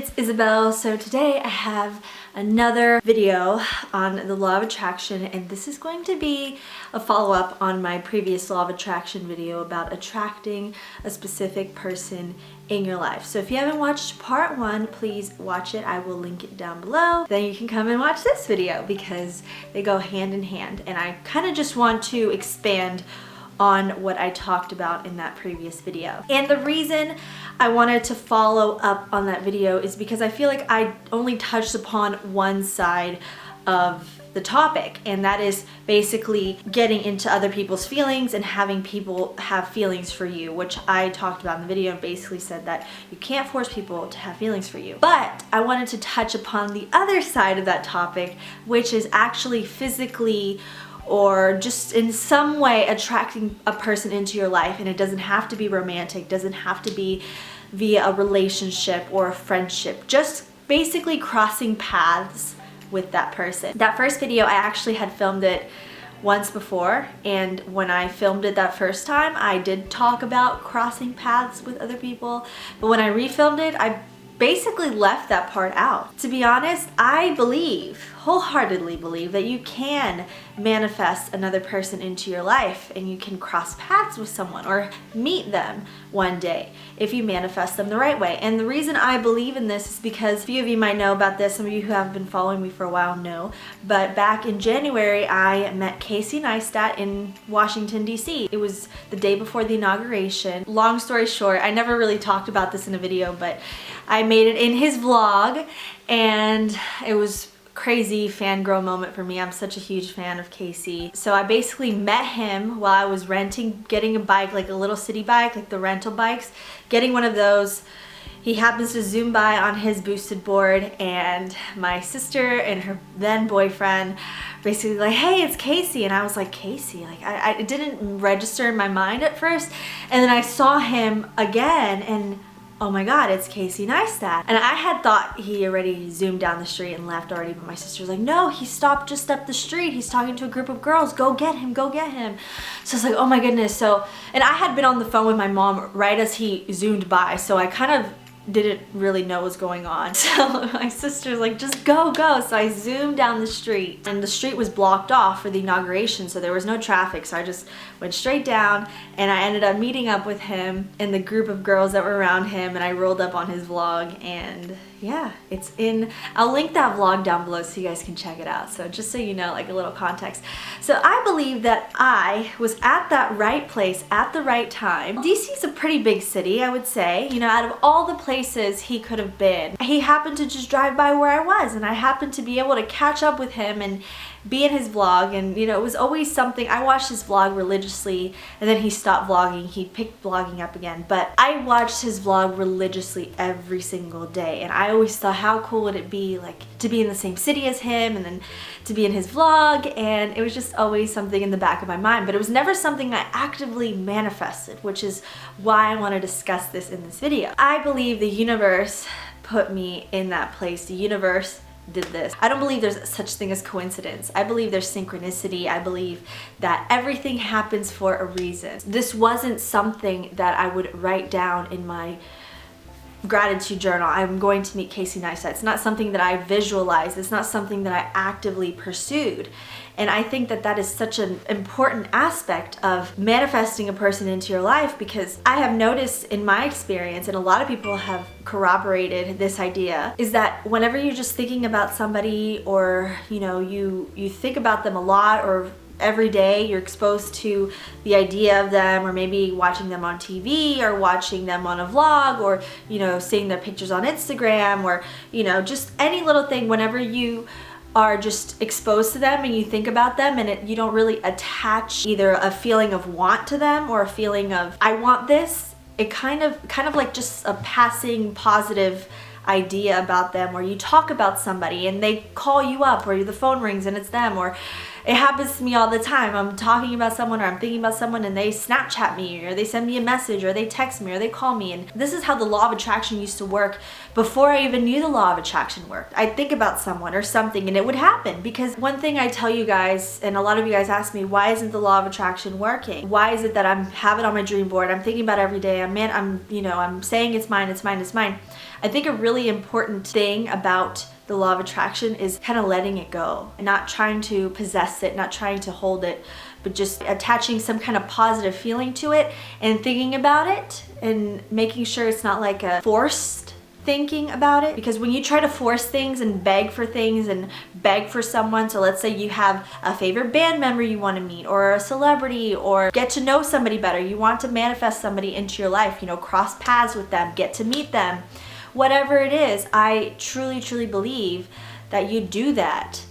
it's Isabel. So today I have another video on the law of attraction, and this is going to be a follow-up on my previous law of attraction video about attracting a specific person in your life. So if you haven't watched part 1, please watch it. I will link it down below. Then you can come and watch this video because they go hand in hand, and I kind of just want to expand on what I talked about in that previous video. And the reason I wanted to follow up on that video is because I feel like I only touched upon one side of the topic, and that is basically getting into other people's feelings and having people have feelings for you, which I talked about in the video and basically said that you can't force people to have feelings for you. But I wanted to touch upon the other side of that topic, which is actually physically or just in some way attracting a person into your life. And it doesn't have to be romantic, doesn't have to be via a relationship or a friendship, just basically crossing paths with that person. That first video, I actually had filmed it once before, and when I filmed it that first time, I did talk about crossing paths with other people, but when I refilmed it, I basically left that part out. To be honest, I wholeheartedly believe that you can manifest another person into your life, and you can cross paths with someone or meet them one day if you manifest them the right way. And the reason I believe in this is because a few of you might know about this, some of you who have been following me for a while know, but back in January I met Casey Neistat in Washington, D.C. It was the day before the inauguration. Long story short, I never really talked about this in a video, but I made it in his vlog, and it was crazy fangirl moment for me. I'm such a huge fan of Casey. So I basically met him while I was getting a bike, like a little city bike, like the rental bikes, getting one of those. He happens to zoom by on his boosted board, and my sister and her then boyfriend basically like, hey, it's Casey. And I was like, Casey? Like, it didn't register in my mind at first. And then I saw him again, and oh my God, it's Casey Neistat. And I had thought he already zoomed down the street and left already, but my sister was like, no, he stopped just up the street. He's talking to a group of girls. Go get him, go get him. So I was like, oh my goodness. So, and I had been on the phone with my mom right as he zoomed by, so I kind of didn't really know what was going on. So my sister's like, just go. So I zoomed down the street, and the street was blocked off for the inauguration, so there was no traffic. So I just went straight down, and I ended up meeting up with him and the group of girls that were around him, and I rolled up on his vlog, and yeah, I'll link that vlog down below so you guys can check it out. So just so you know, like a little context. So I believe that I was at that right place at the right time. DC is a pretty big city, I would say. You know, out of all the places he could have been, he happened to just drive by where I was, and I happened to be able to catch up with him and be in his vlog. And you know, it was always something. I watched his vlog religiously, and then he stopped vlogging. He picked vlogging up again, but I watched his vlog religiously every single day, and I always thought, how cool would it be like to be in the same city as him and then to be in his vlog. And it was just always something in the back of my mind, but it was never something I actively manifested, which is why I want to discuss this in this video. I believe the universe put me in that place. The universe did this. I don't believe there's such thing as coincidence. I believe there's synchronicity. I believe that everything happens for a reason. This wasn't something that I would write down in my gratitude journal. I'm going to meet Casey Neistat. It's not something that I visualized. It's not something that I actively pursued. And I think that that is such an important aspect of manifesting a person into your life, because I have noticed in my experience, and a lot of people have corroborated this idea, is that whenever you're just thinking about somebody, or you know, you think about them a lot, or every day you're exposed to the idea of them, or maybe watching them on TV, or watching them on a vlog, or you know, seeing their pictures on Instagram, or you know, just any little thing. Whenever you are just exposed to them and you think about them, and you don't really attach either a feeling of want to them or a feeling of I want this, it kind of like just a passing positive idea about them, or you talk about somebody and they call you up, or the phone rings and it's them, or It happens to me all the time. I'm talking about someone or I'm thinking about someone and they Snapchat me or they send me a message or they text me or they call me. And this is how the law of attraction used to work before I even knew the law of attraction worked. I'd think about someone or something and it would happen. Because one thing I tell you guys, and a lot of you guys ask me, why isn't the law of attraction working? Why is it that I have it on my dream board? I'm thinking about it every day. I'm saying it's mine, it's mine, it's mine. I think a really important thing about the law of attraction is kind of letting it go and not trying to possess it, not trying to hold it, but just attaching some kind of positive feeling to it and thinking about it and making sure it's not like a forced thinking about it. Because when you try to force things and beg for things and beg for someone, so let's say you have a favorite band member you want to meet or a celebrity or get to know somebody better, you want to manifest somebody into your life, cross paths with them, get to meet them. Whatever it is, I truly believe that you do that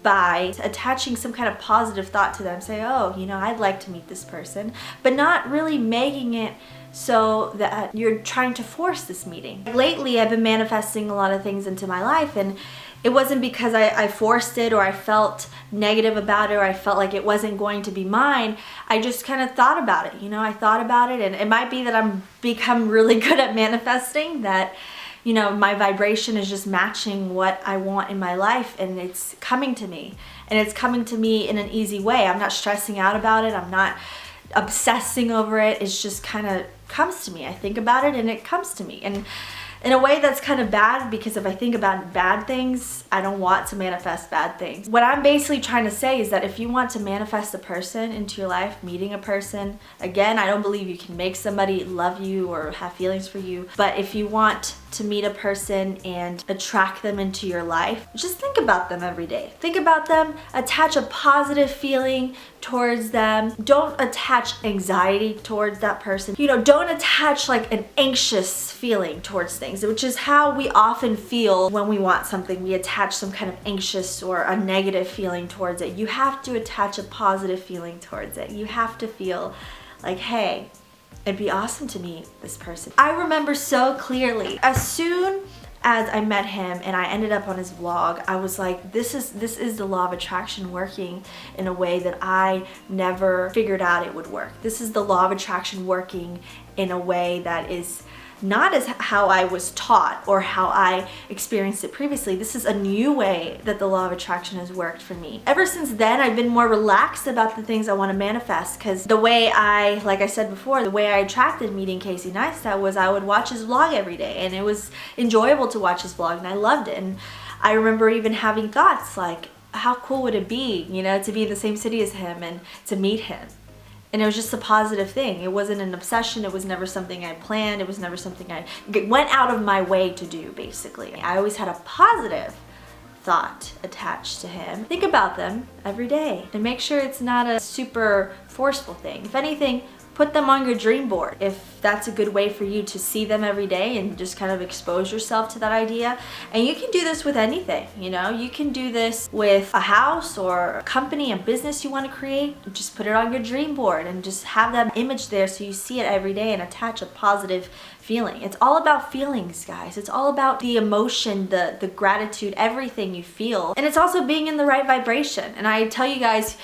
by attaching some kind of positive thought to them. Say, oh, I'd like to meet this person, but not really making it so that you're trying to force this meeting. Lately, I've been manifesting a lot of things into my life, and it wasn't because I forced it or I felt negative about it or I felt like it wasn't going to be mine. I just kind of thought about it. I thought about it, and it might be that I'm become really good at manifesting, that my vibration is just matching what I want in my life, and it's coming to me. And it's coming to me in an easy way. I'm not stressing out about it. I'm not obsessing over it. It's just kind of comes to me. I think about it and it comes to me. And in a way that's kind of bad, because if I think about bad things, I don't want to manifest bad things. What I'm basically trying to say is that if you want to manifest a person into your life, meeting a person, again, I don't believe you can make somebody love you or have feelings for you, but if you want to meet a person and attract them into your life, just think about them every day. Think about them, attach a positive feeling towards them. Don't attach anxiety towards that person. Don't attach like an anxious feeling towards things, which is how we often feel when we want something. We attach some kind of anxious or a negative feeling towards it. You have to attach a positive feeling towards it. You have to feel like, hey, it'd be awesome to meet this person. I remember so clearly, as soon as I met him and I ended up on his vlog, I was like, this is the law of attraction working in a way that I never figured out it would work. This is the law of attraction working in a way that is not as how I was taught or how I experienced it previously. This is a new way that the law of attraction has worked for me. Ever since then, I've been more relaxed about the things I want to manifest, because the way like I said before, the way I attracted meeting Casey Neistat was I would watch his vlog every day, and it was enjoyable to watch his vlog, and I loved it. And I remember even having thoughts like, how cool would it be, to be in the same city as him and to meet him. And it was just a positive thing. It wasn't an obsession. It was never something I planned. It was never something I went out of my way to do, basically. I always had a positive thought attached to him. Think about them every day and make sure it's not a super forceful thing. If anything, put them on your dream board if that's a good way for you to see them every day and just kind of expose yourself to that idea. And you can do this with anything, you can do this with a house or a company, a business you want to create. Just put it on your dream board and just have that image there so you see it every day and attach a positive feeling. It's all about feelings, guys. It's all about the emotion, the gratitude, everything you feel. And it's also being in the right vibration. And I tell you guys,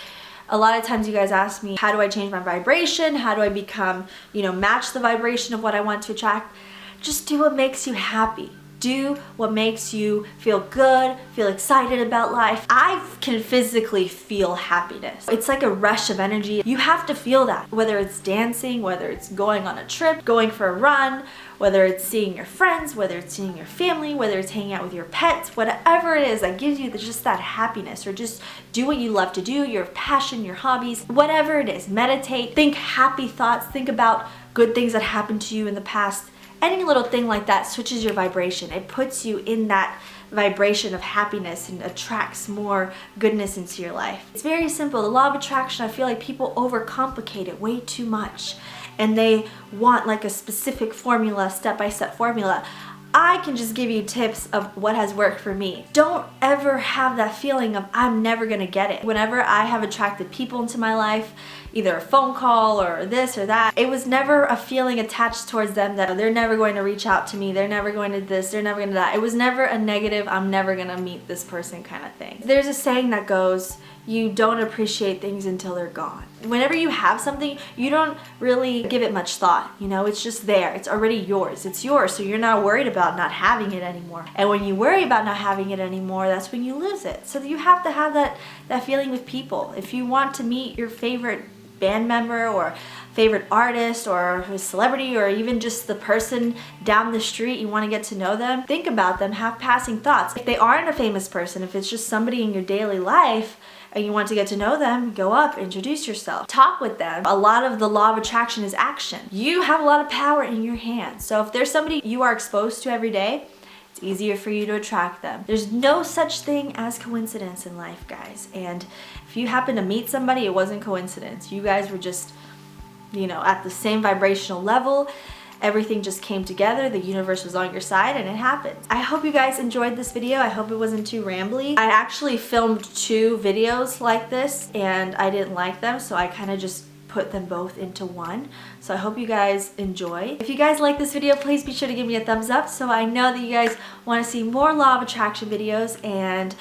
a lot of times you guys ask me, how do I change my vibration? How do I become, match the vibration of what I want to attract? Just do what makes you happy. Do what makes you feel good, feel excited about life. I can physically feel happiness. It's like a rush of energy. You have to feel that, whether it's dancing, whether it's going on a trip, going for a run, whether it's seeing your friends, whether it's seeing your family, whether it's hanging out with your pets, whatever it is that gives you just that happiness, or just do what you love to do, your passion, your hobbies, whatever it is. Meditate, think happy thoughts, think about good things that happened to you in the past. Any little thing like that switches your vibration. It puts you in that vibration of happiness and attracts more goodness into your life. It's very simple. The law of attraction, I feel like people overcomplicate it way too much, and they want like a specific formula, step-by-step formula. I can just give you tips of what has worked for me. Don't ever have that feeling of I'm never gonna get it. Whenever I have attracted people into my life, either a phone call or this or that, it was never a feeling attached towards them that they're never going to reach out to me, they're never going to this, they're never gonna that. It was never a negative, I'm never gonna meet this person kind of thing. There's a saying that goes, you don't appreciate things until they're gone. Whenever you have something, you don't really give it much thought. You know, it's just there. It's already yours. It's yours, so you're not worried about not having it anymore. And when you worry about not having it anymore, that's when you lose it. So you have to have that feeling with people. If you want to meet your favorite band member or favorite artist or a celebrity or even just the person down the street, you want to get to know them, think about them, have passing thoughts. If they aren't a famous person, if it's just somebody in your daily life and you want to get to know them, go up, introduce yourself, talk with them. A lot of the law of attraction is action. You have a lot of power in your hands. So if there's somebody you are exposed to every day, it's easier for you to attract them. There's no such thing as coincidence in life, guys. And if you happen to meet somebody, it wasn't coincidence. You guys were just, you know, at the same vibrational level. Everything just came together, the universe was on your side, and it happened. I hope you guys enjoyed this video. I hope it wasn't too rambly. I actually filmed 2 videos like this and I didn't like them, so I kind of just put them both into one. So I hope you guys enjoy. If you guys like this video, please be sure to give me a thumbs up so I know that you guys want to see more law of attraction videos, and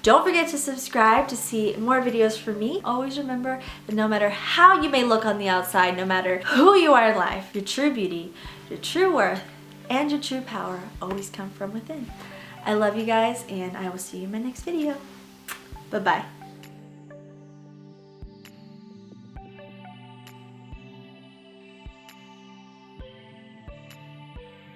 don't forget to subscribe to see more videos from me. Always remember that no matter how you may look on the outside, no matter who you are in life, your true beauty, your true worth, and your true power always come from within. I love you guys, and I will see you in my next video. Bye-bye.